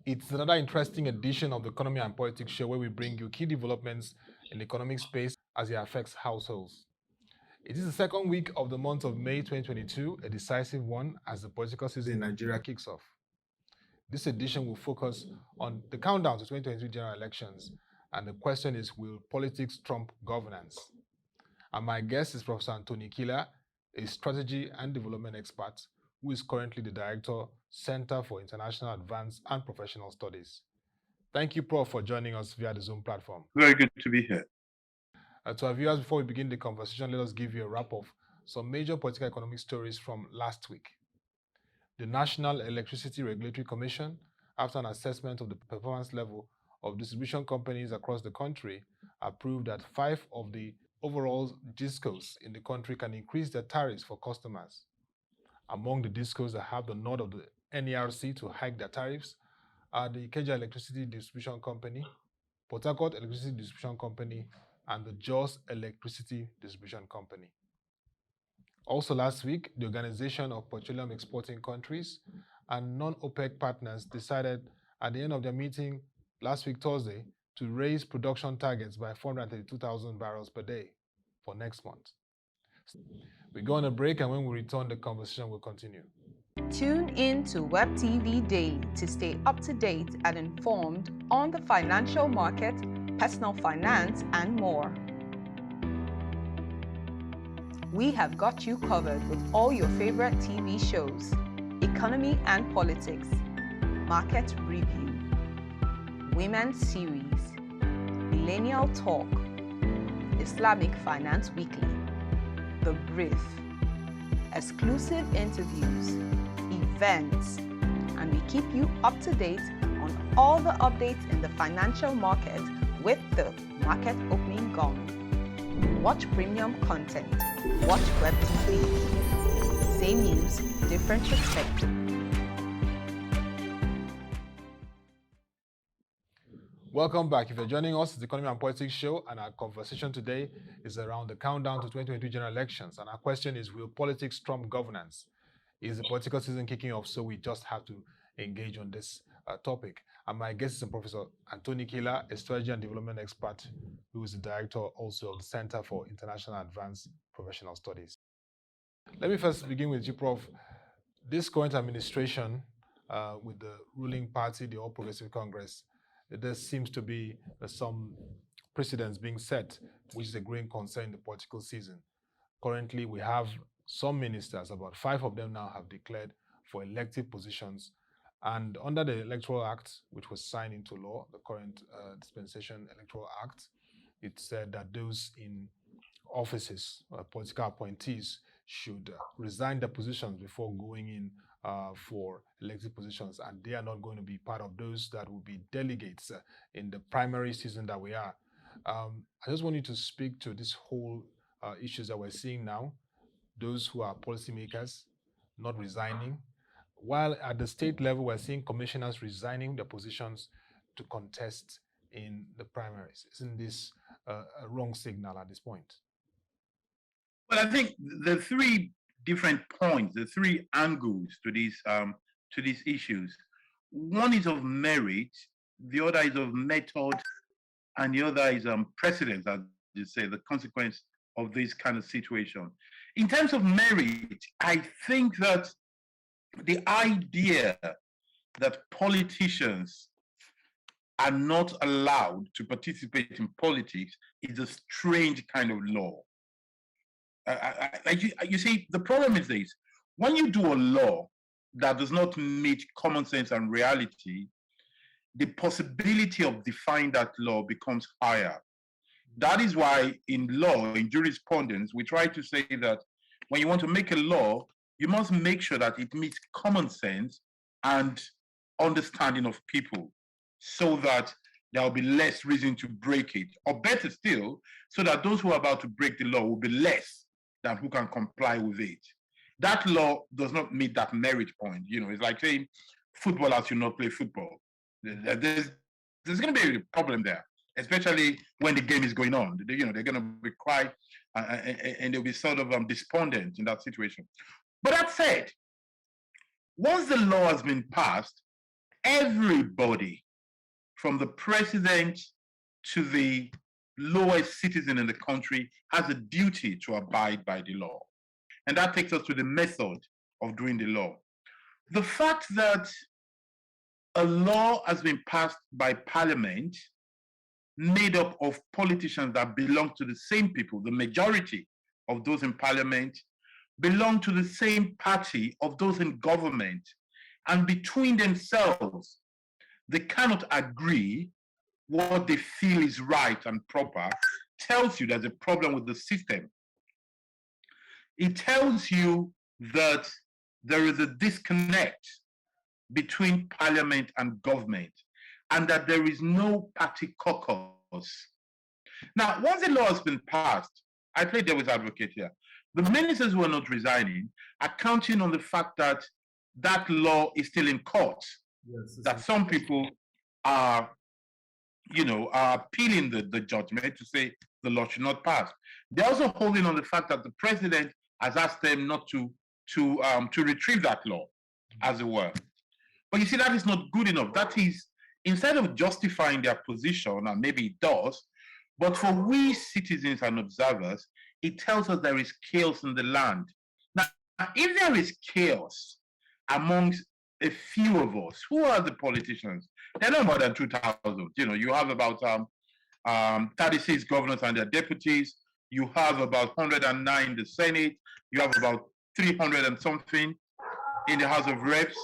It's another interesting edition of the Economy and Politics Show where we bring you key developments in the economic space as it affects households. It is the second week of the month of May 2022, a decisive one as the political season in Nigeria kicks off. This edition will focus on the countdown to 2022 general elections, and the question is, will politics trump governance? And my guest is Professor Anthony Kila, a strategy and development expert who is currently the Director, Center for International Advanced and Professional Studies. Thank you, Prof, for joining us via the Zoom platform. Very good to be here. To our viewers, before we begin the conversation, let us give you a wrap of some major political economic stories from last week. The National Electricity Regulatory Commission, after an assessment of the performance level of distribution companies across the country, approved that 5 of the overall discos in the country can increase their tariffs for customers. Among the discos that have the nod of the NERC to hike their tariffs are the Ikeja Electricity Distribution Company, Port Harcourt Electricity Distribution Company, and the Jos Electricity Distribution Company. Also last week, the Organization of Petroleum Exporting Countries and non-OPEC partners decided at the end of their meeting last week, Thursday, to raise production targets by 432,000 barrels per day for next month. We go on a break, and when we return, the conversation will continue. Tune in to Web TV Daily to stay up to date and informed on the financial market, personal finance, and more. We have got you covered with all your favorite TV shows, economy and politics, market review, women's series, millennial talk, Islamic Finance Weekly, The Brief, exclusive interviews, events, and we keep you up to date on all the updates in the financial market with the market opening gong. Watch premium content. Watch Web TV. Same news, different perspective. Welcome back. If you're joining us, it's the Economy and Politics Show, and our conversation today is around the countdown to 2022 general elections. And our question is, will politics trump governance? Is the political season kicking off? So we just have to engage on this topic. And my guest is Professor Anthony Kila, a strategy and development expert who is the director also of the Center for International Advanced Professional Studies. Let me first begin with you, Prof. This current administration with the ruling party, the All Progressive Congress, there seems to be some precedents being set, which is a growing concern in the political season. Currently, we have some ministers, about 5 of them now have declared for elective positions. And under the Electoral Act, which was signed into law, the current dispensation Electoral Act, it said that those in offices, political appointees, should resign their positions before going in for elected positions, and they are not going to be part of those that will be delegates in the primary season that we are. I just want you to speak to this whole issues that we're seeing now, those who are policymakers not resigning, while at the state level we're seeing commissioners resigning their positions to contest in the primaries. Isn't this a wrong signal at this point? Well, I think the 3 different points, the 3 angles to these issues. One is of merit, the other is of method, and the other is precedent, as you say, the consequence of this kind of situation. In terms of merit, I think that the idea that politicians are not allowed to participate in politics is a strange kind of law. You see, the problem is this: when you do a law that does not meet common sense and reality, the possibility of defying that law becomes higher. That is why in law, in jurisprudence, we try to say that when you want to make a law, you must make sure that it meets common sense and understanding of people, so that there will be less reason to break it, or better still, so that those who are about to break the law will be less than who can comply with it. That law does not meet that merit point. You know, it's like saying footballers should not play football. There's going to be a problem there, especially when the game is going on. They're going to be quiet and they'll be sort of despondent in that situation. But that said, once the law has been passed, everybody, from the president to the lowest citizen in the country, has a duty to abide by the law. And that takes us to the method of doing the law. The fact that a law has been passed by parliament made up of politicians that belong to the same people, the majority of those in parliament belong to the same party of those in government, and between themselves, they cannot agree what they feel is right and proper, tells you there's a problem with the system. It tells you that there is a disconnect between parliament and government, and that there is no party caucus. Now, once the law has been passed, I play devil's advocate here. The ministers who are not resigning are counting on the fact that that law is still in court. Yes, that some people are, are appealing the judgment to say the law should not pass. They're also holding on the fact that the president has asked them not to retrieve that law, as it were. But you see, that is not good enough. That is, instead of justifying their position, and maybe it does, but for we citizens and observers, it tells us there is chaos in the land. Now, if there is chaos amongst a few of us, who are the politicians? They're not more than 2,000. You have about 36 governors and their deputies. You have about 109 in the Senate. You have about 300 and something in the House of Reps.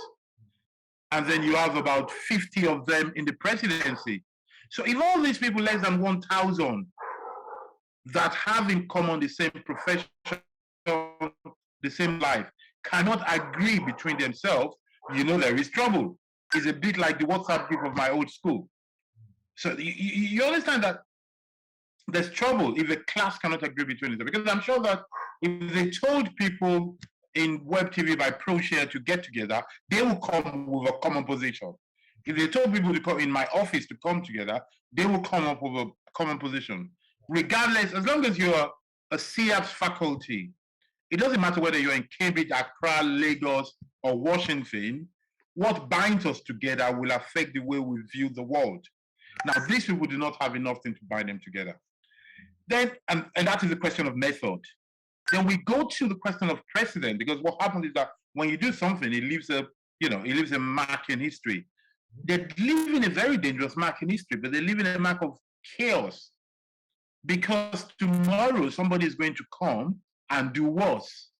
And then you have about 50 of them in the presidency. So if all these people, less than 1,000, that have in common the same profession, the same life, cannot agree between themselves, there is trouble. It's a bit like the WhatsApp group of my old school. So you understand that there's trouble if a class cannot agree between themselves. Because I'm sure that if they told people in Web TV by ProShare to get together, they will come with a common position. If they told people to come in my office to come together, they will come up with a common position. Regardless, as long as you're a CAPS faculty, it doesn't matter whether you're in Cambridge, Accra, Lagos, or Washington, what binds us together will affect the way we view the world. Now, these people do not have enough thing to bind them together. Then, and that is a question of method. Then we go to the question of precedent, because what happens is that when you do something, it leaves a mark in history. They live in a very dangerous mark in history, but they live in a mark of chaos. Because tomorrow somebody is going to come and do worse.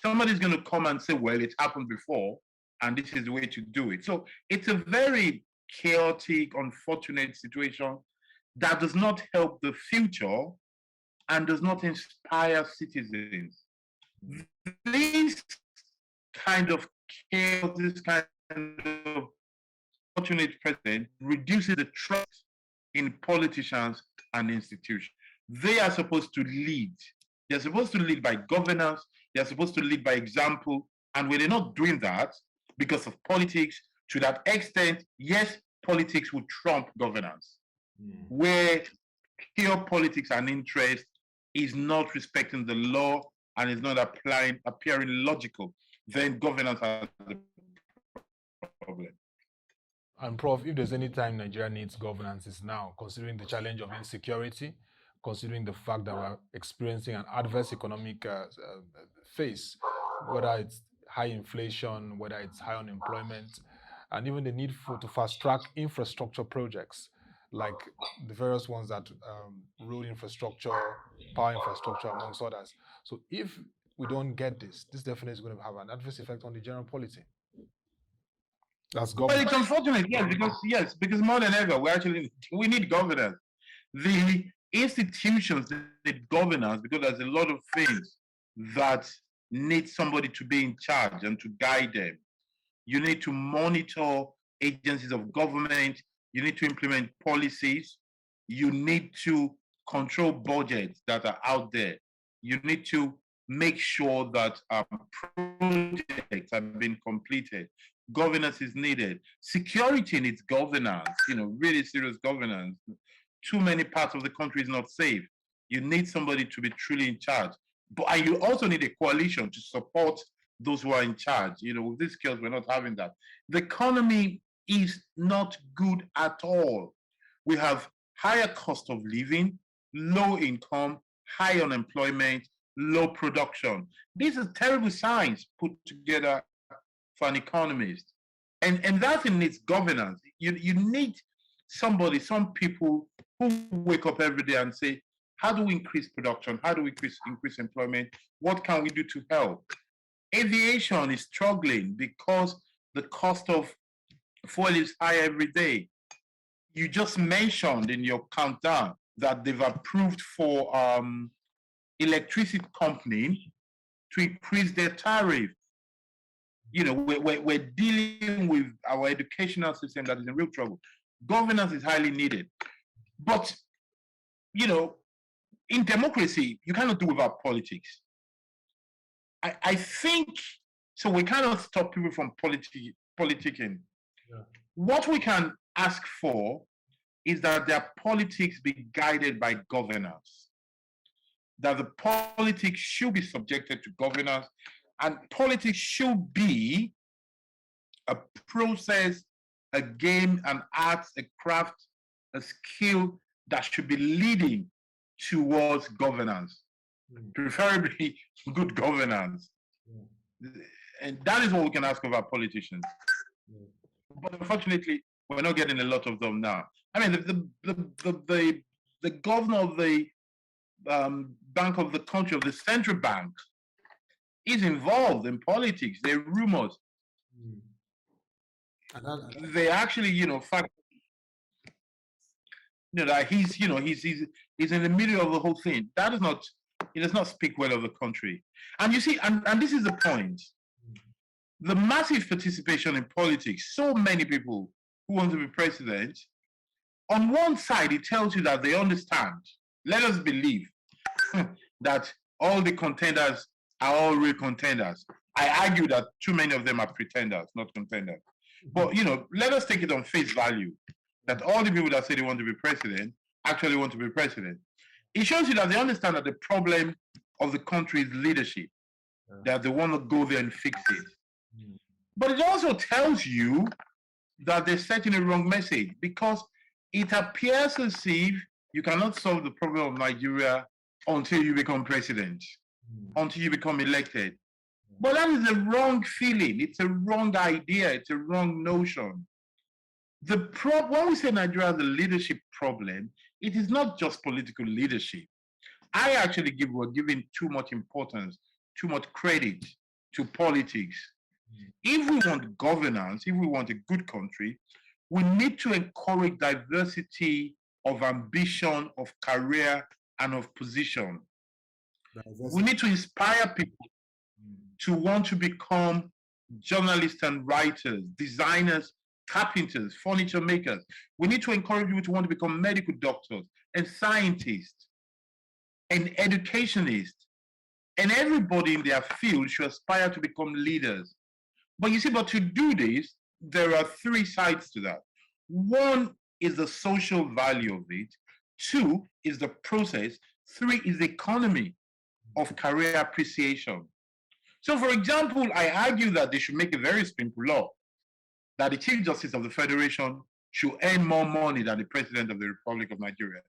Somebody's going to come and say, well, it happened before, and this is the way to do it. So it's a very chaotic, unfortunate situation that does not help the future and does not inspire citizens. This kind of chaos, this kind of unfortunate president reduces the trust in politicians and institutions. They are supposed to lead. They're supposed to lead by governance. They're supposed to lead by example. And when they're not doing that because of politics, to that extent, yes, politics will trump governance. Where pure politics and interest is not respecting the law and is not appearing logical, then governance has a problem. And Prof, if there's any time Nigeria needs governance, it's now, considering the challenge of insecurity, considering the fact that we're experiencing an adverse economic phase, whether it's high inflation, whether it's high unemployment, and even the need to fast-track infrastructure projects, like the various ones that road infrastructure, power infrastructure, amongst others. So if we don't get this definitely is going to have an adverse effect on the general polity. That's governance. Well, it's unfortunate, because more than ever, we need governance. The institutions need governance because there's a lot of things that need somebody to be in charge and to guide them. You need to monitor agencies of government. You need to implement policies. You need to control budgets that are out there. You need to make sure that projects have been completed. Governance is needed. Security needs governance, really serious governance. Too many parts of the country is not safe. You need somebody to be truly in charge. But you also need a coalition to support those who are in charge. With this chaos, we're not having that. The economy is not good at all. We have higher cost of living, low income, high unemployment, low production. These are terrible signs put together for an economist. And that in its governance, you need somebody, some people who wake up every day and say, how do we increase production? How do we increase employment? What can we do to help? Aviation is struggling because the cost of fuel is high every day. You just mentioned in your countdown that they've approved for electricity company to increase their tariff. You know, we're dealing with our educational system that is in real trouble. Governance is highly needed. But, you know, in democracy, you cannot do without politics. I think, so we cannot stop people from politicking. Yeah. What we can ask for is that their politics be guided by governance, that the politics should be subjected to governance, and politics should be a process, a game, an art, a craft, a skill that should be leading towards governance, preferably good governance. And that is what we can ask of our politicians. But unfortunately, we're not getting a lot of them now. I mean, the governor of the bank of the country, of the central bank, is involved in politics. There are rumors. They actually, you know, fact, you know, that he's in the middle of the whole thing. That is not, it does not speak well of the country. And you see, and this is the point. The massive participation in politics, so many people who want to be president, on one side, it tells you that they understand. Let us believe that all the contenders are all real contenders. I argue that too many of them are pretenders, not contenders. But, you know, let us take it on face value that all the people that say they want to be president actually want to be president. It shows you that they understand that the problem of the country is leadership, that they want to go there and fix it. But it also tells you that they're setting a wrong message, because it appears as if you cannot solve the problem of Nigeria until you become president, until you become elected. But that is a wrong feeling. It's a wrong idea. It's a wrong notion. When we say Nigeria has a leadership problem, it is not just political leadership. I actually we're giving too much importance, too much credit to politics. If we want governance, if we want a good country, we need to encourage diversity of ambition, of career, and of position. We need to inspire people to want to become journalists and writers, designers, carpenters, furniture makers. We need to encourage people to want to become medical doctors and scientists and educationists. And everybody in their field should aspire to become leaders. But you see, but to do this, there are three sides to that. One is the social value of it. Two is the process. Three is the economy of career appreciation. So, for example, I argue that they should make a very simple law that the Chief Justice of the Federation should earn more money than the President of the Republic of Nigeria.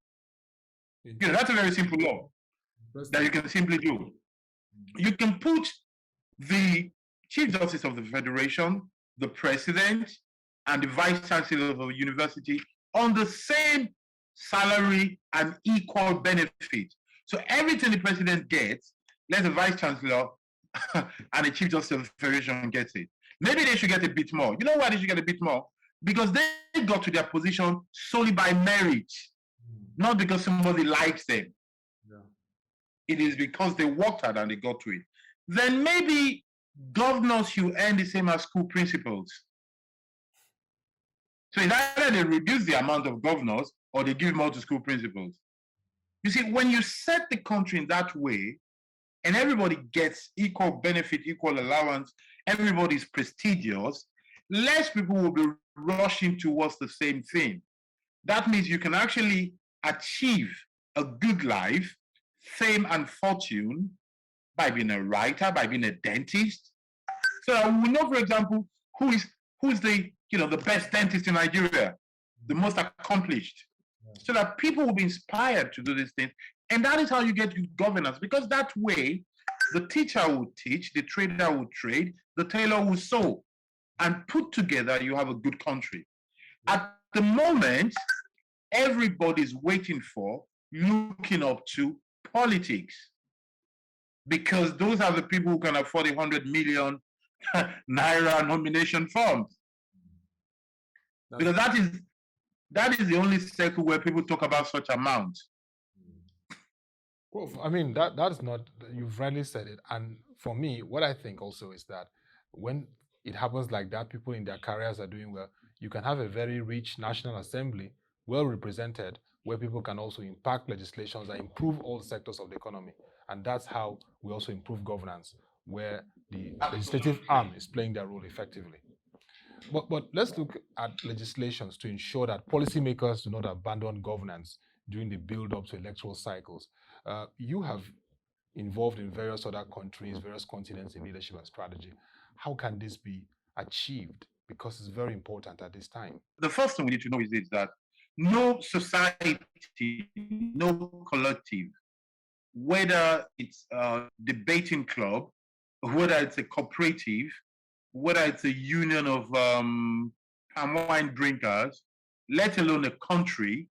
You know, that's a very simple law that you can simply do. You can put the Chief Justice of the Federation, the President, and the Vice Chancellor of a university on the same salary and equal benefit. So everything the President gets, let the Vice Chancellor and the Chief Justice of the Federation get it. Maybe they should get a bit more. You know why they should get a bit more? Because they got to their position solely by merit, not because somebody likes them. Yeah. It is because they worked hard and they got to it. Then maybe governors should earn the same as school principals. So it's either they reduce the amount of governors or they give more to school principals. You see, when you set the country in that way, and everybody gets equal benefit, equal allowance, everybody's prestigious, less people will be rushing towards the same thing. That means you can actually achieve a good life, fame and fortune by being a writer, by being a dentist. So we know, for example, who's the the best dentist in Nigeria, the most accomplished, so that people will be inspired to do these things. And that is how you get good governance, because that way, the teacher will teach, the trader will trade, the tailor will sew, and put together, you have a good country. At the moment, everybody's waiting for, looking up to politics, because those are the people who can afford 100 million naira nomination forms. Because that is the only circle where people talk about such amounts. Well, I mean, that's not, you've rightly said it. And for me, what I think also is that when it happens like that, people in their careers are doing well, you can have a very rich National Assembly, well represented, where people can also impact legislations that improve all sectors of the economy. And that's how we also improve governance, where the legislative arm is playing their role effectively. But let's look at legislations to ensure that policymakers do not abandon governance during the build-up to electoral cycles. You have involved in various other countries, various continents in leadership and strategy. How can this be achieved? Because it's very important at this time. The first thing we need to know is that no society, no collective, whether it's a debating club, whether it's a cooperative, whether it's a union of palm wine drinkers, let alone a country,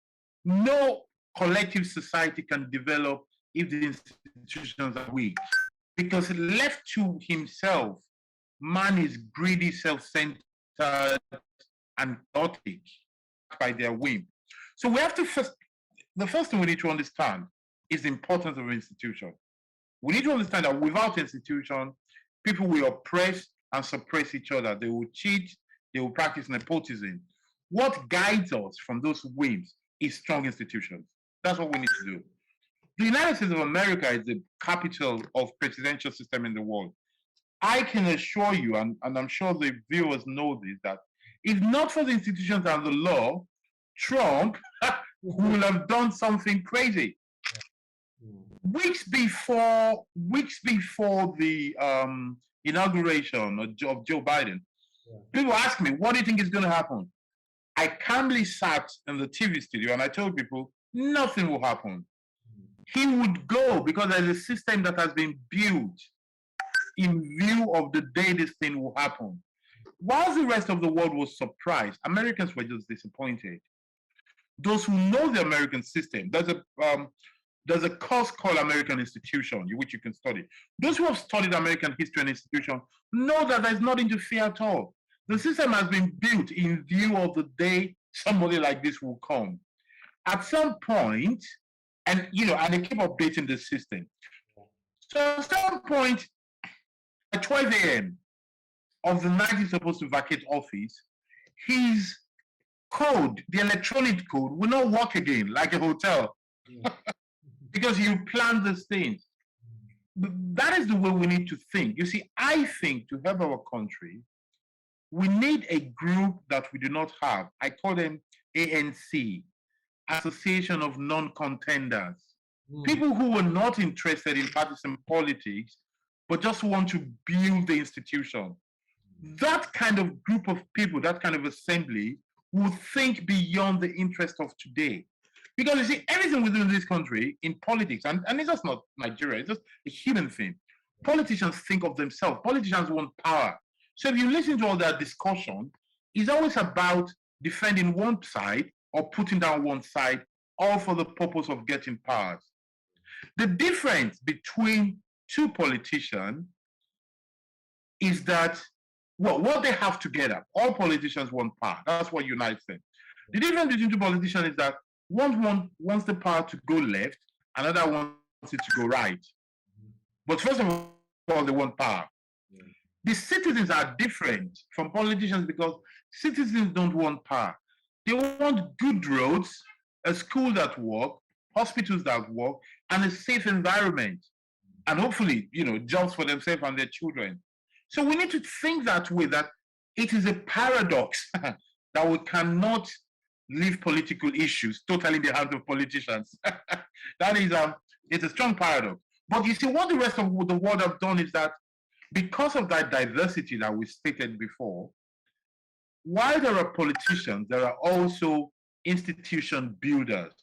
no collective society can develop if the institutions are weak. Because left to himself, man is greedy, self-centered, and chaotic by their whim. So we have to the first thing we need to understand is the importance of an institution. We need to understand that without institution, people will oppress and suppress each other. They will cheat, they will practice nepotism. What guides us from those whims is strong institutions. That's what we need to do. The United States of America is the capital of presidential system in the world. I can assure you, and I'm sure the viewers know this, that if not for the institutions and the law, Trump would have done something crazy. Weeks before the inauguration of Joe Biden, people ask me, what do you think is going to happen? I calmly sat in the TV studio and I told people, nothing will happen. He would go because there's a system that has been built in view of the day this thing will happen. While the rest of the world was surprised, Americans were just disappointed. Those who know the American system, there's a course called American Institution, which you can study. Those who have studied American history and institution know that there's nothing to fear at all. The system has been built in view of the day somebody like this will come. At some point, and they keep updating the system. So at some point, at 12 a.m. of the night he's supposed to vacate office, his code, the electronic code, will not work again like a hotel. Because you plan these things. That is the way we need to think. You see, I think to help our country, we need a group that we do not have. I call them ANC, Association of Non-Contenders. People who are not interested in partisan politics, but just want to build the institution. That kind of group of people, that kind of assembly, will think beyond the interest of today. Because you see, everything we do in this country, in politics, and it's just not Nigeria, it's just a human thing. Politicians think of themselves. Politicians want power. So if you listen to all that discussion, it's always about defending one side or putting down one side, all for the purpose of getting powers. The difference between two politicians is that, well, what they have together, all politicians want power. That's what unites them. The difference between two politicians is that one wants the power to go left, another wants it to go right. But first of all, they want power. The citizens are different from politicians because citizens don't want power. They want good roads, a school that works, hospitals that work, and a safe environment. And hopefully, jobs for themselves and their children. So we need to think that way, that it is a paradox that we cannot leave political issues totally in the hands of politicians. That is, it's a strong paradox. But you see, what the rest of the world have done is that because of that diversity that we stated before, while there are politicians, there are also institution builders.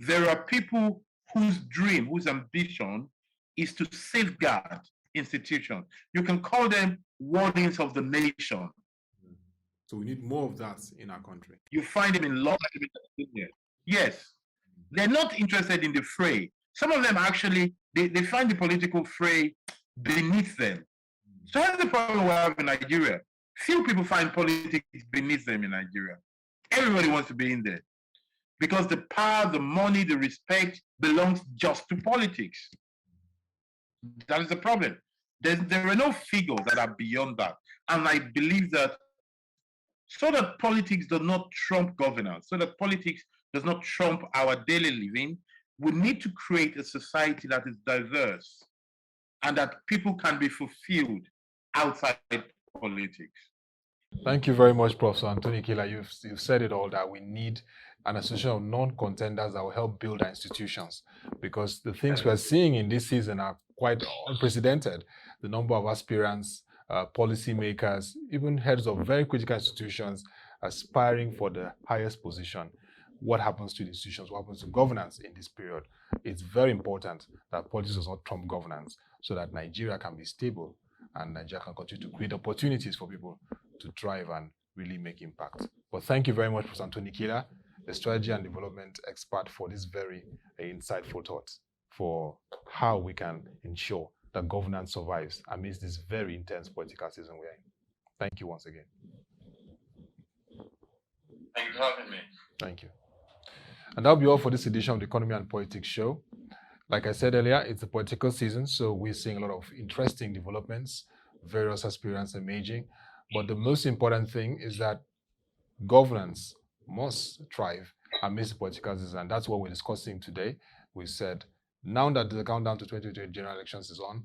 There are people whose dream, whose ambition is to safeguard institutions. You can call them wardens of the nation. So we need more of that in our country. You find them in law. Yes. They're not interested in the fray. Some of them actually, they find the political fray beneath them. So that's the problem we have in Nigeria. Few people find politics beneath them in Nigeria. Everybody wants to be in there because the power, the money, the respect belongs just to politics. That is the problem. There are no figures that are beyond that. And I believe that so that politics does not trump governance, so that politics does not trump our daily living, we need to create a society that is diverse and that people can be fulfilled outside politics. Thank you very much, Professor Anthony Kila. You've said it all, that we need an association of non-contenders that will help build our institutions, because the things we're seeing in this season are quite unprecedented. The number of aspirants, policymakers, even heads of very critical institutions aspiring for the highest position. What happens to the institutions? What happens to governance in this period? It's very important that politics does not trump governance so that Nigeria can be stable and Nigeria can continue to create opportunities for people to thrive and really make impact. But thank you very much, Professor Anthony Kila, the strategy and development expert, for this very insightful thoughts for how we can ensure that governance survives amidst this very intense political season we're in. Thank you once again. Thank you for having me. Thank you. And that'll be all for this edition of the Economy and Politics Show. Like I said earlier, it's the political season, so we're seeing a lot of interesting developments, various aspirants emerging. But the most important thing is that governance must thrive amidst the political season. And that's what we're discussing today. We said, now that the countdown to 2020 general elections is on,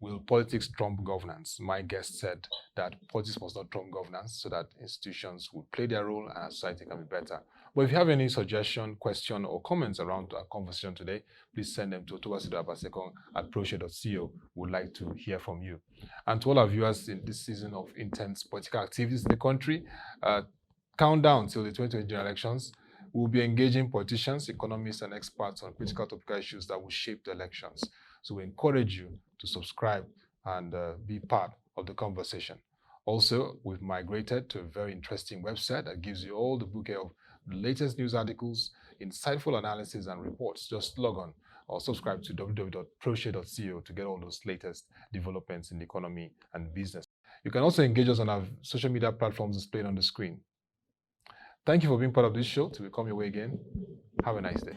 will politics trump governance? My guest said that politics must not trump governance so that institutions will play their role and our society can be better. But if you have any suggestion, question, or comments around our conversation today, please send them to Ottoabasi Abasiekong at proshare.co. We'd like to hear from you. And to all our viewers in this season of intense political activities in the country, countdown till the 2020 general elections, we'll be engaging politicians, economists, and experts on critical topical issues that will shape the elections. So we encourage you to subscribe and be part of the conversation. Also, we've migrated to a very interesting website that gives you all the bouquet of the latest news articles, insightful analysis, and reports. Just log on or subscribe to www.proshare.co to get all those latest developments in the economy and business. You can also engage us on our social media platforms displayed on the screen. Thank you for being part of this show. Till we come your way again, have a nice day.